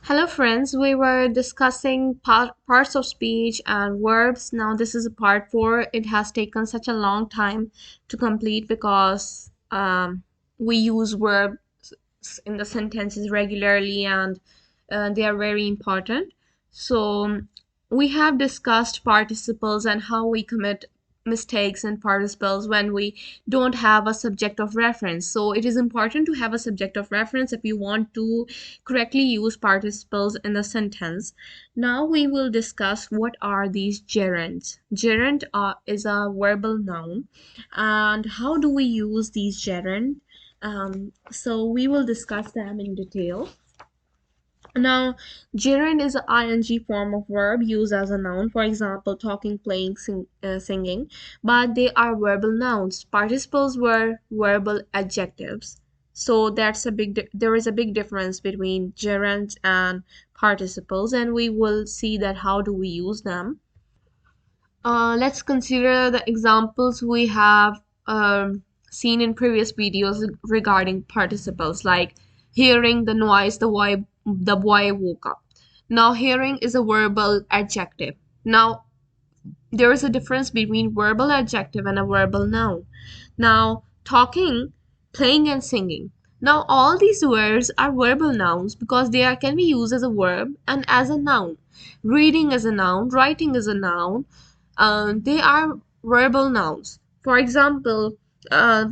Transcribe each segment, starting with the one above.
Hello friends, we were discussing parts of speech and verbs. Now this is a part 4. It has taken such a long time to complete because we use verbs in the sentences regularly and they are very important. So we have discussed participles and how we commit mistakes in participles when we don't have a subject of reference. So it is important to have a subject of reference if you want to correctly use participles in the sentence. Now we will discuss what are these gerunds. Gerund is a verbal noun, and how do we use these gerund? So we will discuss them in detail. Now, gerund is an ing form of verb used as a noun, for example, talking, playing, singing, but they are verbal nouns. Participles were verbal adjectives. So there is a big difference between gerunds and participles, and we will see that how do we use them. Let's consider the examples we have seen in previous videos regarding participles, like hearing the noise the boy woke up. Now, hearing is a verbal adjective. Now, there is a difference between verbal adjective and a verbal noun. Now, talking, playing, and singing. Now, all these words are verbal nouns because can be used as a verb and as a noun. Reading is a noun, writing is a noun. They are verbal nouns. For example,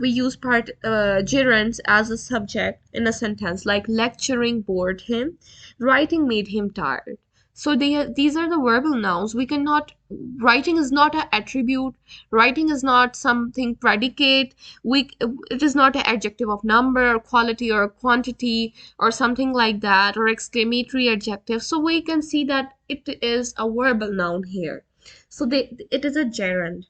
we use gerunds as a subject in a sentence, like lecturing bored him, writing made him tired. So these are the verbal nouns. We cannot Writing is not an attribute. Writing is not something predicate. It is not an adjective of number or quality or quantity or something like that, or exclamatory adjective. So we can see that it is a verbal noun here. So it is a gerund.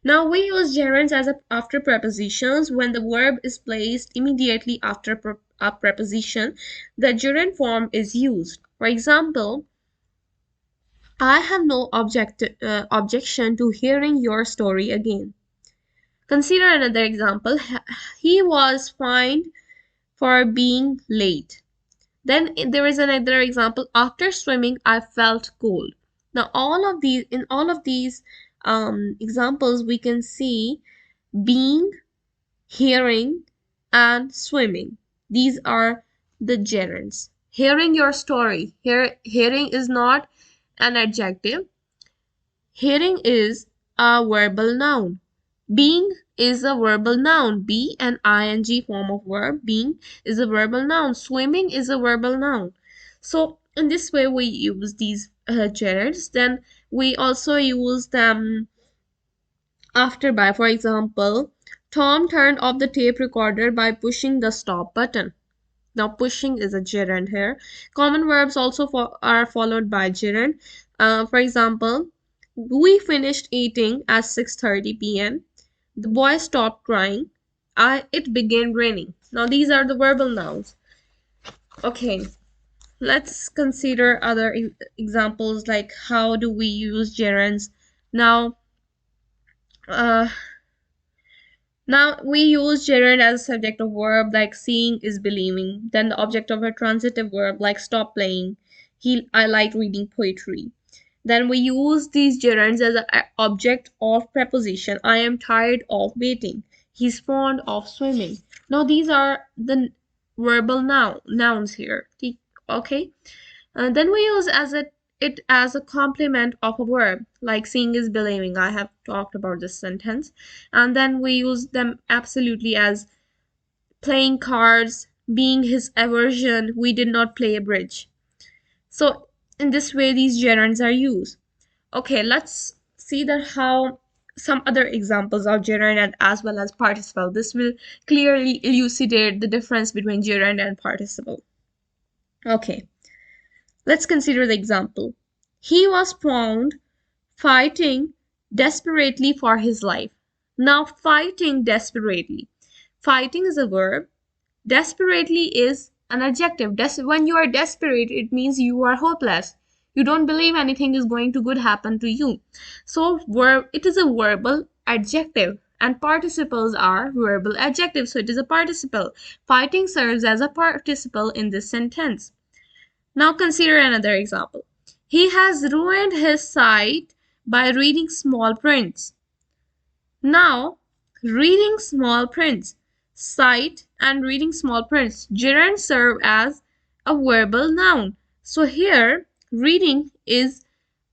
Now we use gerunds after prepositions when the verb is placed immediately after a preposition. The gerund form is used. For example, I have no objection to hearing your story again. Consider another example. He was fined for being late. Then there is another example. After swimming, I felt cold. Now, in all of these examples, we can see being, hearing, and swimming. These are the gerunds. Hearing your story. Hearing is not an adjective. Hearing is a verbal noun. Being is a verbal noun. Be an ing form of verb. Being is a verbal noun. Swimming is a verbal noun. So in this way we use these gerunds. Then we also use them after by. For example, Tom turned off the tape recorder by pushing the stop button. Now pushing is a gerund here. Common verbs also are followed by gerund. For example, we finished eating at 6:30 p.m. The boy stopped crying. It began raining. Now these are the verbal nouns. Okay, let's consider other examples, like how do we use gerunds. Now, uh, Now we use gerund as a subject of verb, like seeing is believing. Then the object of a transitive verb, like stop playing. I like reading poetry. Then we use these gerunds as an object of preposition. I am tired of waiting. He's fond of swimming. Now these are the verbal nouns here. Okay. Then we use it as a complement of a verb, like seeing is believing. I have talked about this sentence. And then we use them absolutely as playing cards, being his aversion, we did not play bridge. So in this way, these gerunds are used. Okay, let's see that how some other examples of gerund and as well as participle. This will clearly elucidate the difference between gerund and participle. Okay. Let's consider the example. He was found fighting desperately for his life. Now, fighting desperately. Fighting is a verb. Desperately is an adjective. When you are desperate, it means you are hopeless. You don't believe anything is going to good happen to you. So, it is a verbal adjective. And participles are verbal adjectives. So, it is a participle. Fighting serves as a participle in this sentence. Now consider another example. He has ruined his sight by reading small prints. Now, reading small prints, sight and reading small prints, gerund serve as a verbal noun. So here, reading is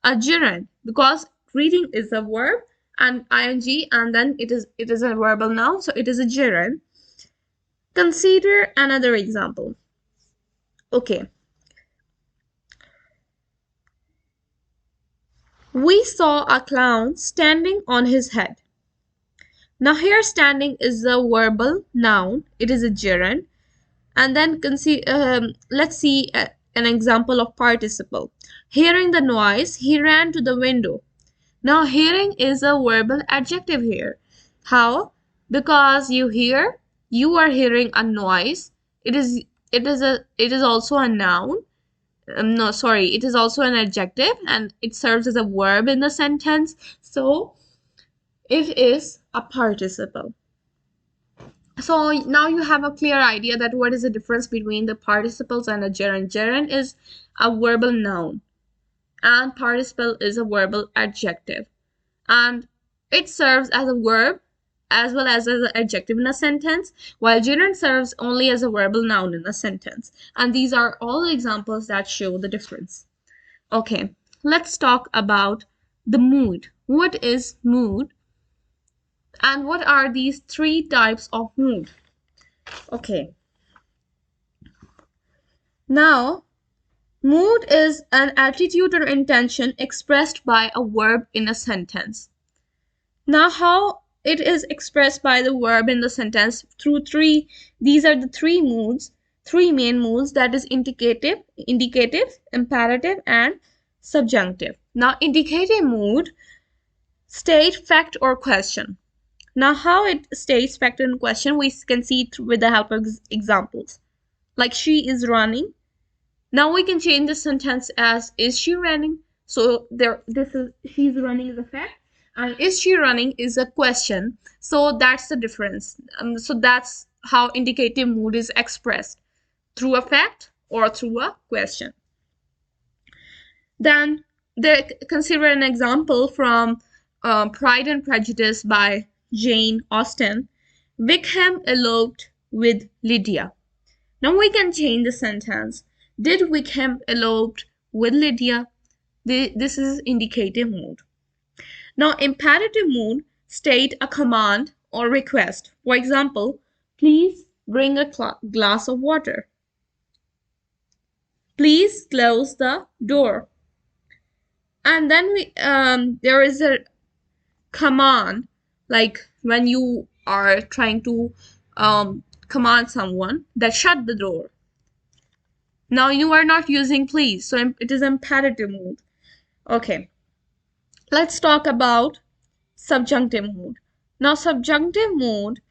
a gerund because reading is a verb and ing, and then it is a verbal noun, so it is a gerund. Consider another example. Okay. We saw a clown standing on his head. Now here standing is a verbal noun. It is a gerund. And then let's see an example of participle. Hearing the noise, he ran to the window. Now hearing is a verbal adjective here. How? Because you are hearing a noise. It is also a noun. No, sorry, it is also an adjective and it serves as a verb in the sentence. So it is a participle. So now you have a clear idea that what is the difference between the participles and a gerund. Gerund is a verbal noun and participle is a verbal adjective. And it serves as a verb as well as an adjective in a sentence, while gerund serves only as a verbal noun in a sentence. And these are all examples that show the difference. Okay, let's talk about the mood. What is mood? And what are these three types of mood? Okay. Now, mood is an attitude or intention expressed by a verb in a sentence. Now, how it is expressed by the verb in the sentence through these are the three main moods, that is indicative, imperative, and subjunctive. Now, indicative mood state fact or question. Now, how it states fact and question, we can see it with the help of examples. Like, she is running. Now we can change the sentence as is she running? So she's running is a fact, and is she running is a question. So that's the difference. So that's how indicative mood is expressed, through a fact or through a question. Then consider an example from Pride and Prejudice by Jane Austen. Wickham eloped with Lydia. Now we can change the sentence. Did Wickham elope with Lydia? This is indicative mood. Now, imperative mood state a command or request. For example, please bring a glass of water. Please close the door. And then there is a command, like when you are trying to command someone that shut the door. Now you are not using please, so it is imperative mood. Okay, let's talk about subjunctive mood. Now subjunctive mood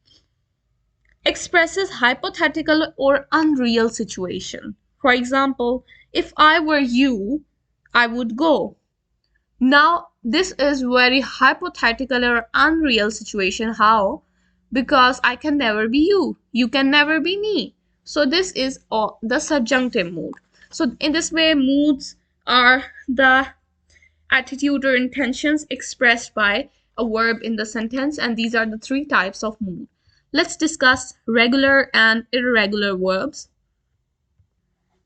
expresses hypothetical or unreal situation. For example, if I were you, I would go. Now this is very hypothetical or unreal situation. How? Because I can never be you. You can never be me. So this is the subjunctive mood. So in this way, moods are the attitude or intentions expressed by a verb in the sentence, and these are the three types of mood. Let's discuss regular and irregular verbs.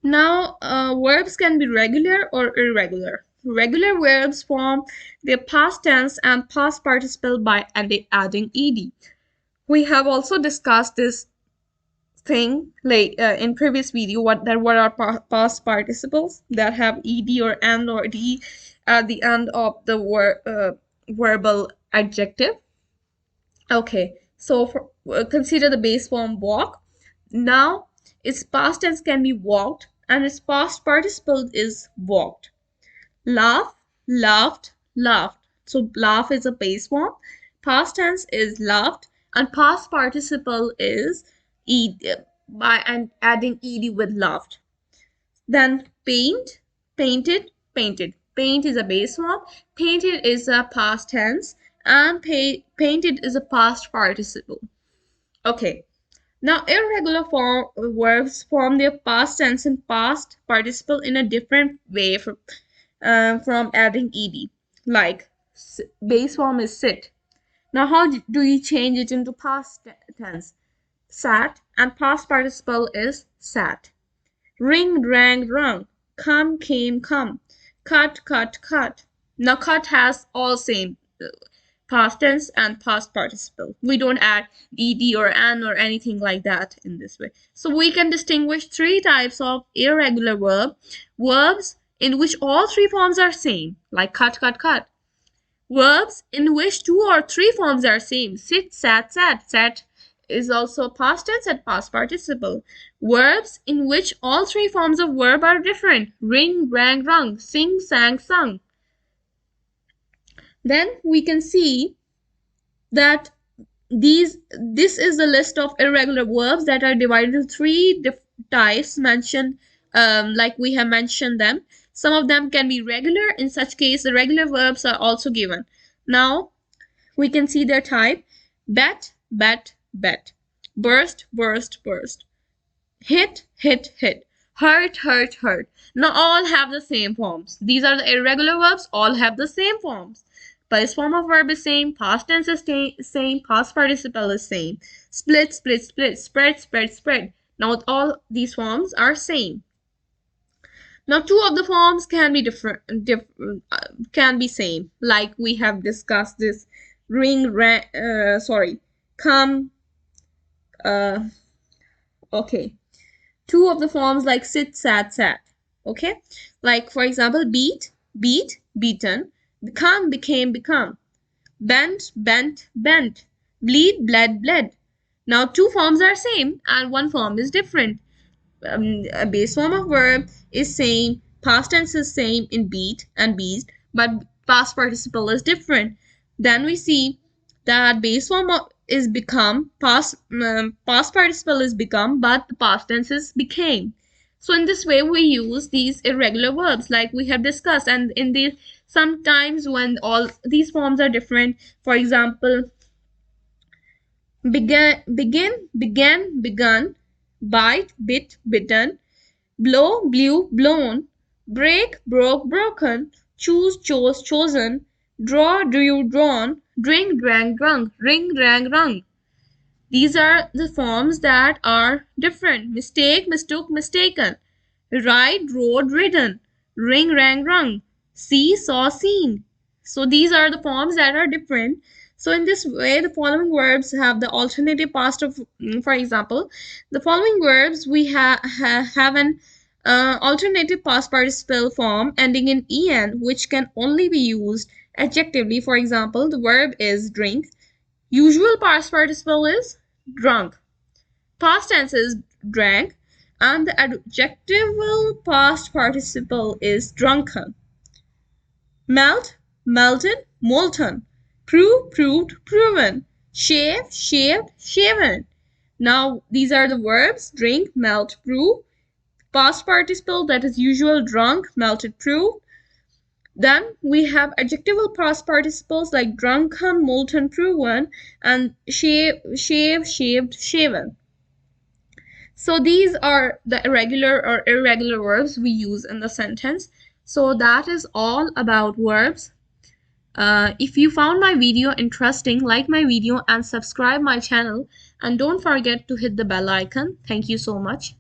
Now, verbs can be regular or irregular. Regular verbs form their past tense and past participle by adding ed. We have also discussed this thing like in previous video, what are past participles that have ed or and or d at the end of the verbal adjective. Okay, so consider the base form walk. Now its past tense can be walked and its past participle is walked. Laugh, laughed, laughed. So laugh is a base form, past tense is laughed, and past participle is ed by and adding ed with laughed. Then paint, painted, painted. Paint is a base form, painted is a past tense, and painted is a past participle. Okay, Now, irregular verbs form their past tense and past participle in a different way from adding ed. Like, base form is sit. Now, how do you change it into past tense? Sat, and past participle is sat. Ring, rang, rung. Come, came, come. Cut, cut, cut. Now, cut has all same past tense and past participle. We don't add ed or an or anything like that in this way. So we can distinguish three types of irregular verbs in which all three forms are same, like cut, cut, cut. Verbs in which two or three forms are same, sit, sat, sat. Sat is also past tense and past participle. Verbs in which all three forms of verb are different, ring, rang, rung, sing, sang, sung. Then we can see that this is the list of irregular verbs that are divided into three types mentioned, like we have mentioned them. Some of them can be regular. In such case, the regular verbs are also given. Now we can see their type: bet, bet, bet; burst, burst, burst; hit, hit, hit; hurt, hurt, hurt. Now all have the same forms. These are the irregular verbs, all have the same forms. Base form of verb is same, past tense is same, past participle is same. Split, split, split; spread, spread, spread. Now all these forms are same. Now two of the forms can be can be same, like we have discussed this ring, come, okay. Two of the forms like sit, sat, sat. Okay, like for example, beat, beat, beaten; become, became, become; bent, bent, bent; bleed, bled, bled. Now two forms are same and one form is different. A base form of verb is same, past tense is same in beat and beast, but past participle is different. Then we see that base form is become, past participle is become, but the past tense is became. So in this way we use these irregular verbs like we have discussed, and in these sometimes when all these forms are different, for example, begin, began, begun; bite, bit, bitten; blow, blew, blown; break, broke, broken; choose, chose, chosen; draw, drew, drawn; drink, drank, drunk; ring, rang, rung. These are the forms that are different. Mistake, mistook, mistaken; ride, rode, ridden; ring, rang, rung; see, saw, seen. So these are the forms that are different. So in this way, the following verbs have the alternative past of, for example, the following verbs we have an alternative past participle form ending in en, which can only be used adjectively. For example, the verb is drink. Usual past participle is drunk. Past tense is drank, and the adjectival past participle is drunken. Melt, melted, molten; prove, proved, proven; shave, shaved, shaven. Now these are the verbs: drink, melt, prove. Past participle, that is usual, drunk, melted, proved. Then we have adjectival past participles like drunken, molten, proven, and shave, shaved, shaven. So these are the irregular or irregular verbs we use in the sentence. So that is all about verbs. If you found my video interesting, like my video and subscribe my channel, and don't forget to hit the bell icon. Thank you so much.